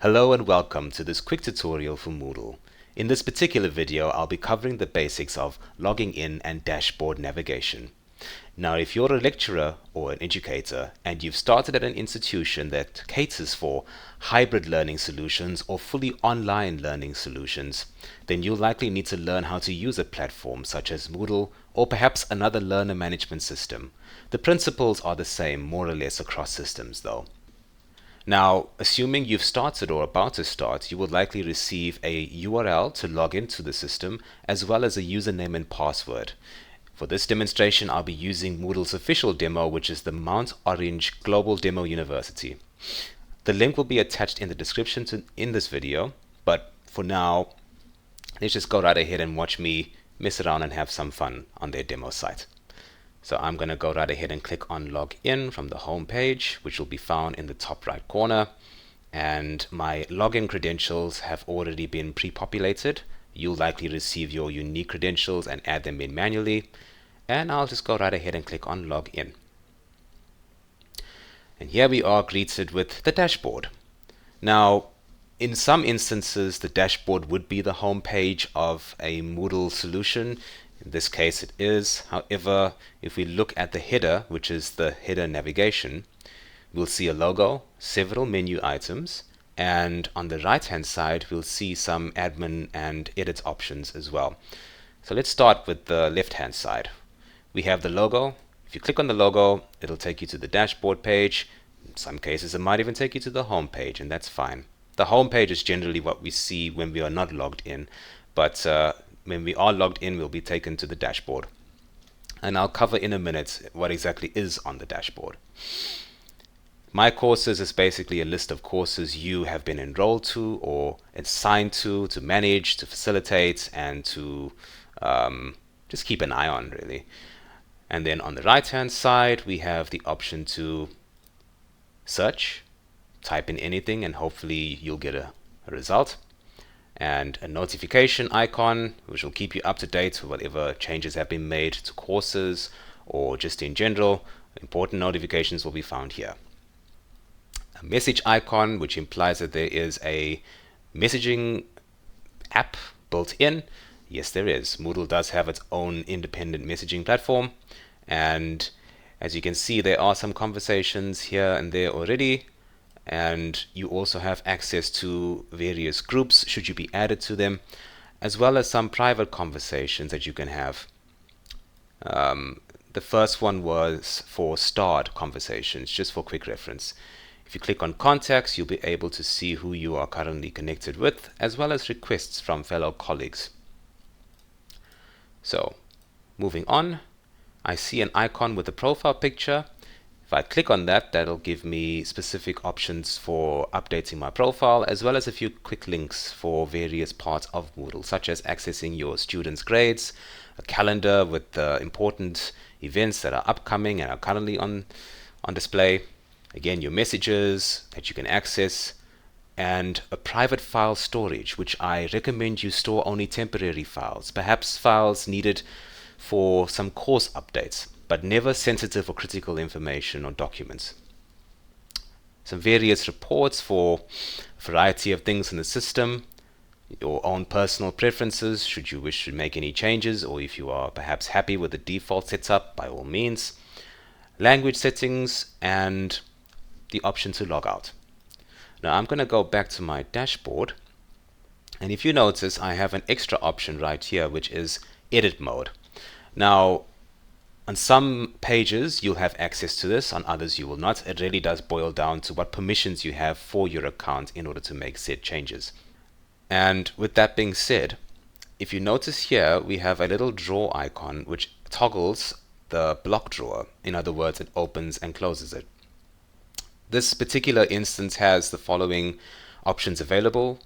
Hello and welcome to this quick tutorial for Moodle. In this particular video, I'll be covering the basics of logging in and dashboard navigation. Now, if you're a lecturer or an educator and you've started at an institution that caters for hybrid learning solutions or fully online learning solutions, then you'll likely need to learn how to use a platform such as Moodle or perhaps another learner management system. The principles are the same more or less across systems though. Now, assuming you've started or about to start, you will likely receive a URL to log into the system as well as a username and password. For this demonstration, I'll be using Moodle's official demo, which is the Mount Orange Global Demo University. The link will be attached in the description in this video, but for now, let's just go right ahead and watch me mess around and have some fun on their demo site. So I'm going to go right ahead and click on log in from the home page, which will be found in the top right corner. And my login credentials have already been pre-populated. You'll likely receive your unique credentials and add them in manually. And I'll just go right ahead and click on log in. And here we are greeted with the dashboard. Now, in some instances, the dashboard would be the home page of a Moodle solution. In this case it is. However, if we look at the header, which is the header navigation, we'll see a logo, several menu items, and on the right hand side we'll see some admin and edit options as well. So let's start with the left hand side. We have the logo. If you click on the logo, it'll take you to the dashboard page. In some cases it might even take you to the home page, and that's fine. The home page is generally what we see when we are not logged in, but when we are logged in, we'll be taken to the dashboard. And I'll cover in a minute what exactly is on the dashboard. My courses is basically a list of courses you have been enrolled to or assigned to manage, to facilitate, and to just keep an eye on, really. And then on the right hand side, we have the option to search, type in anything, and hopefully you'll get a result. And a notification icon, which will keep you up to date with whatever changes have been made to courses or just in general. Important notifications will be found here. A message icon, which implies that there is a messaging app built in. Yes, there is. Moodle does have its own independent messaging platform, and as you can see, there are some conversations here and there already. And you also have access to various groups should you be added to them, as well as some private conversations that you can have. The first one was for starred conversations, just for quick reference. If you click on contacts, you'll be able to see who you are currently connected with, as well as requests from fellow colleagues. So, moving on, I see an icon with a profile picture. If I click on that, that'll give me specific options for updating my profile, as well as a few quick links for various parts of Moodle, such as accessing your students' grades, a calendar with important events that are upcoming and are currently on display, again your messages that you can access, and a private file storage, which I recommend you store only temporary files, perhaps files needed for some course updates, but never sensitive or critical information or documents. Some various reports for a variety of things in the system, your own personal preferences should you wish to make any changes, or if you are perhaps happy with the default setup, by all means, language settings, and the option to log out. Now I'm going to go back to my dashboard, and if you notice, I have an extra option right here, which is edit mode. Now, on some pages you'll have access to this, on others you will not. It really does boil down to what permissions you have for your account in order to make said changes. And with that being said, if you notice here, we have a little drawer icon which toggles the block drawer. In other words, it opens and closes it. This particular instance has the following options available.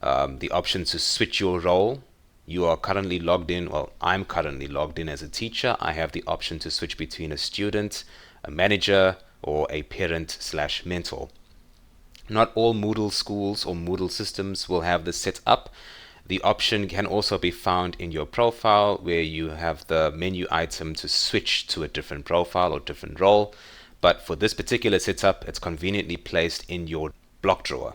The option to switch your role. You are currently logged in, well, I'm currently logged in as a teacher. I have the option to switch between a student, a manager, or a parent/mentor. Not all Moodle schools or Moodle systems will have this set up. The option can also be found in your profile, where you have the menu item to switch to a different profile or different role. But for this particular setup, it's conveniently placed in your block drawer.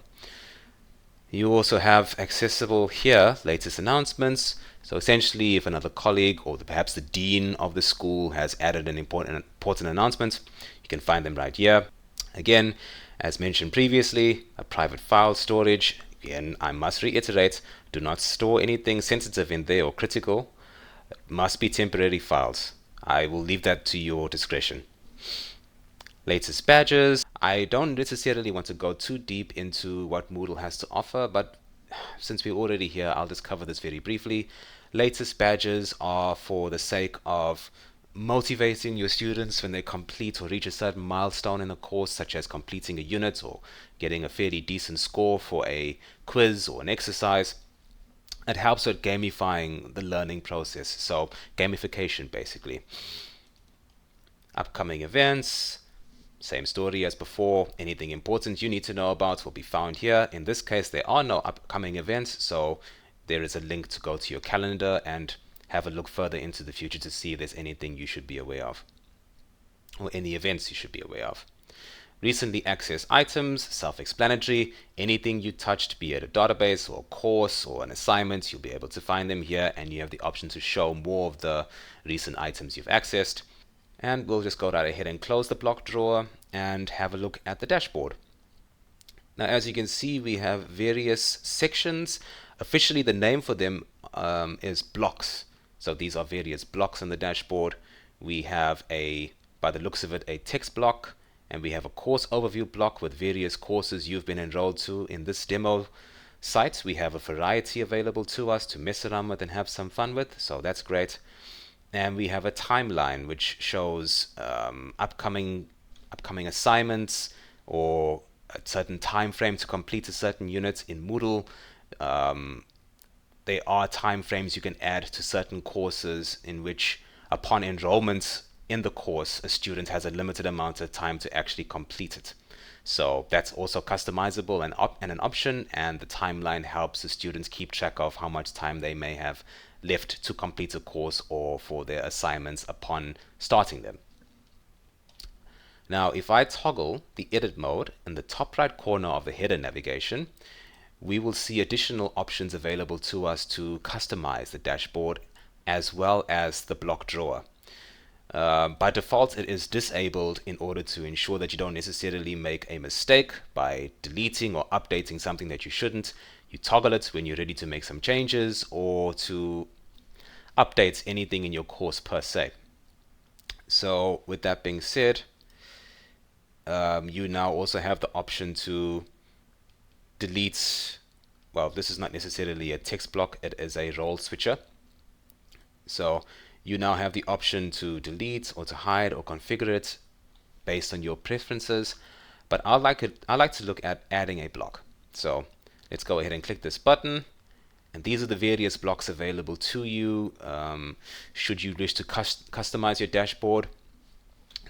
You also have accessible here latest announcements. So essentially, if another colleague or perhaps the dean of the school has added an important announcement, you can find them right here. Again, as mentioned previously, a private file storage. Again, I must reiterate, do not store anything sensitive in there or critical. It must be temporary files. I will leave that to your discretion. Latest badges. I don't necessarily want to go too deep into what Moodle has to offer, but since we're already here, I'll just cover this very briefly. Latest badges are for the sake of motivating your students when they complete or reach a certain milestone in a course, such as completing a unit or getting a fairly decent score for a quiz or an exercise. It helps with gamifying the learning process, so gamification basically. Upcoming events, same story as before. Anything important you need to know about will be found here. In this case, there are no upcoming events, so there is a link to go to your calendar and have a look further into the future to see if there's anything you should be aware of, or any events you should be aware of. Recently accessed items, self-explanatory. Anything you touched, be it a database or a course or an assignment, you'll be able to find them here, and you have the option to show more of the recent items you've accessed. And we'll just go right ahead and close the block drawer and have a look at the dashboard. Now, as you can see, we have various sections. Officially, the name for them is blocks. So these are various blocks on the dashboard. We have by the looks of it, a text block, and we have a course overview block with various courses you've been enrolled to. In this demo site, we have a variety available to us to mess around with and have some fun with, so that's great. And we have a timeline which shows upcoming assignments or a certain time frame to complete a certain unit in Moodle. There are time frames you can add to certain courses in which, upon enrollment in the course, a student has a limited amount of time to actually complete it. So that's also customizable and an option, and the timeline helps the students keep track of how much time they may have left to complete a course or for their assignments upon starting them. Now, if I toggle the edit mode in the top right corner of the header navigation, we will see additional options available to us to customize the dashboard as well as the block drawer. By default, it is disabled in order to ensure that you don't necessarily make a mistake by deleting or updating something that you shouldn't. You toggle it when you're ready to make some changes or to update anything in your course per se. So with that being said, you now also have the option to delete. Well, this is not necessarily a text block, it is a role switcher. So you now have the option to delete or to hide or configure it based on your preferences. But I like to look at adding a block. So let's go ahead and click this button. And these are the various blocks available to you should you wish to customize your dashboard.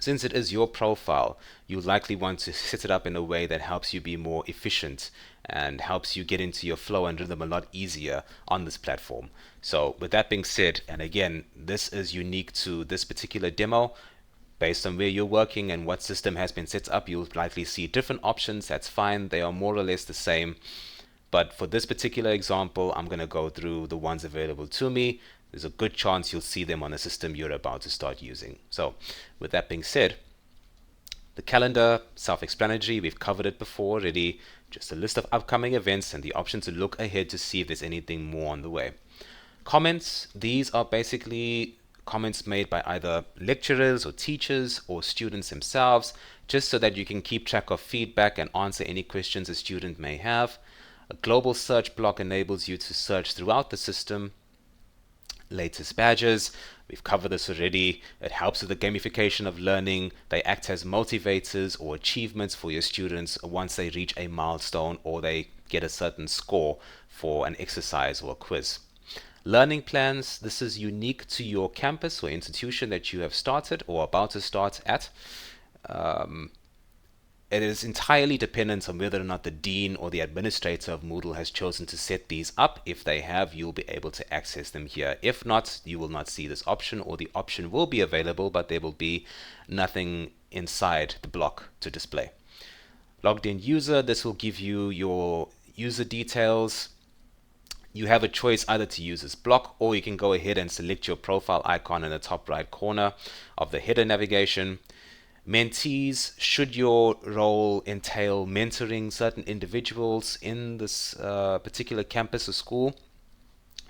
Since it is your profile, you likely want to set it up in a way that helps you be more efficient and helps you get into your flow and rhythm a lot easier on this platform. So with that being said, and again, this is unique to this particular demo. Based on where you're working and what system has been set up, you'll likely see different options. That's fine. They are more or less the same. But for this particular example, I'm going to go through the ones available to me. There's a good chance you'll see them on the system you're about to start using. So with that being said, the calendar, self-explanatory, we've covered it before already. Just a list of upcoming events and the option to look ahead to see if there's anything more on the way. Comments, these are basically comments made by either lecturers or teachers or students themselves, just so that you can keep track of feedback and answer any questions a student may have. A global search block enables you to search throughout the system. Latest badges, we've covered this already. It helps with the gamification of learning. They act as motivators or achievements for your students once they reach a milestone or they get a certain score for an exercise or a quiz. Learning plans, this is unique to your campus or institution that you have started or about to start at. It is entirely dependent on whether or not the dean or the administrator of Moodle has chosen to set these up. If they have, you'll be able to access them here. If not, you will not see this option, or the option will be available, but there will be nothing inside the block to display. Logged in user, this will give you your user details, you have a choice either to use this block, or you can go ahead and select your profile icon in the top right corner of the header navigation. Mentees, should your role entail mentoring certain individuals in this particular campus or school,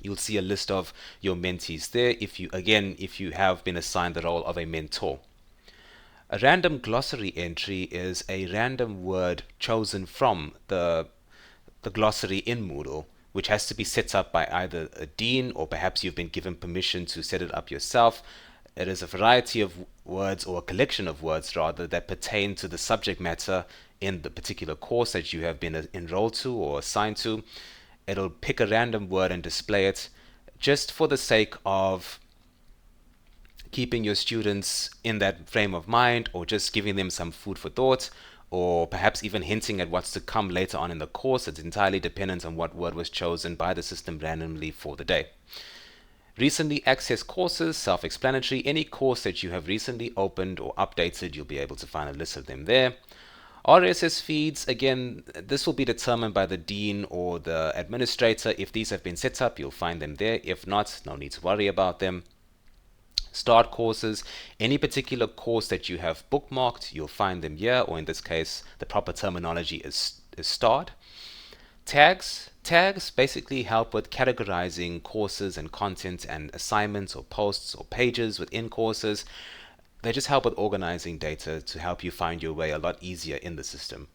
you'll see a list of your mentees there if you have been assigned the role of a mentor. A random glossary entry is a random word chosen from the glossary in Moodle, which has to be set up by either a dean, or perhaps you've been given permission to set it up yourself. It is a variety of words, or a collection of words rather, that pertain to the subject matter in the particular course that you have been enrolled to or assigned to. It'll pick a random word and display it just for the sake of keeping your students in that frame of mind, or just giving them some food for thought, or perhaps even hinting at what's to come later on in the course. It's entirely dependent on what word was chosen by the system randomly for the day. Recently accessed courses, self-explanatory. Any course that you have recently opened or updated, you'll be able to find a list of them there. RSS feeds, again, this will be determined by the dean or the administrator. If these have been set up, you'll find them there. If not, no need to worry about them. Start courses, any particular course that you have bookmarked, you'll find them here, or in this case, the proper terminology is start. Tags basically help with categorizing courses and content and assignments or posts or pages within courses. They just help with organizing data to help you find your way a lot easier in the system.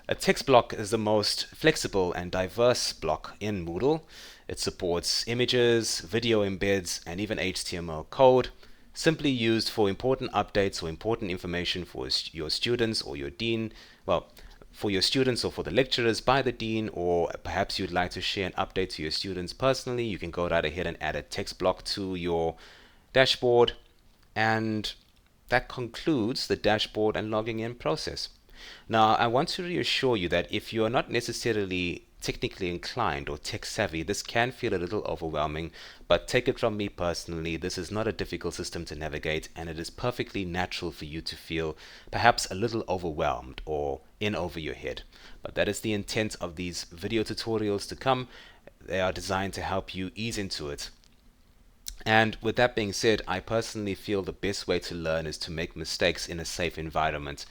A text block is the most flexible and diverse block in Moodle. It supports images, video embeds, and even HTML code, simply used for important updates or important information for your students or your dean. Well, for your students or for the lecturers by the dean, or perhaps you'd like to share an update to your students personally, you can go right ahead and add a text block to your dashboard. And that concludes the dashboard and logging in process. Now, I want to reassure you that if you are not necessarily technically inclined or tech savvy, this can feel a little overwhelming, but take it from me personally, this is not a difficult system to navigate, and it is perfectly natural for you to feel perhaps a little overwhelmed or in over your head. But that is the intent of these video tutorials to come. They are designed to help you ease into it. And with that being said, I personally feel the best way to learn is to make mistakes in a safe environment.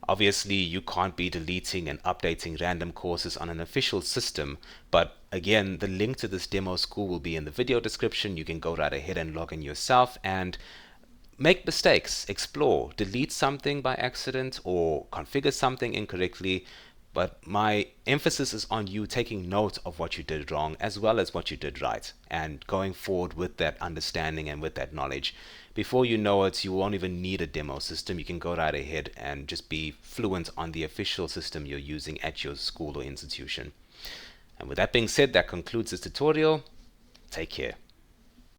Obviously, you can't be deleting and updating random courses on an official system, but again, the link to this demo school will be in the video description. You can go right ahead and log in yourself and make mistakes, explore, delete something by accident or configure something incorrectly. But my emphasis is on you taking note of what you did wrong as well as what you did right, and going forward with that understanding and with that knowledge. Before you know it, you won't even need a demo system. You can go right ahead and just be fluent on the official system you're using at your school or institution. And with that being said, that concludes this tutorial. Take care.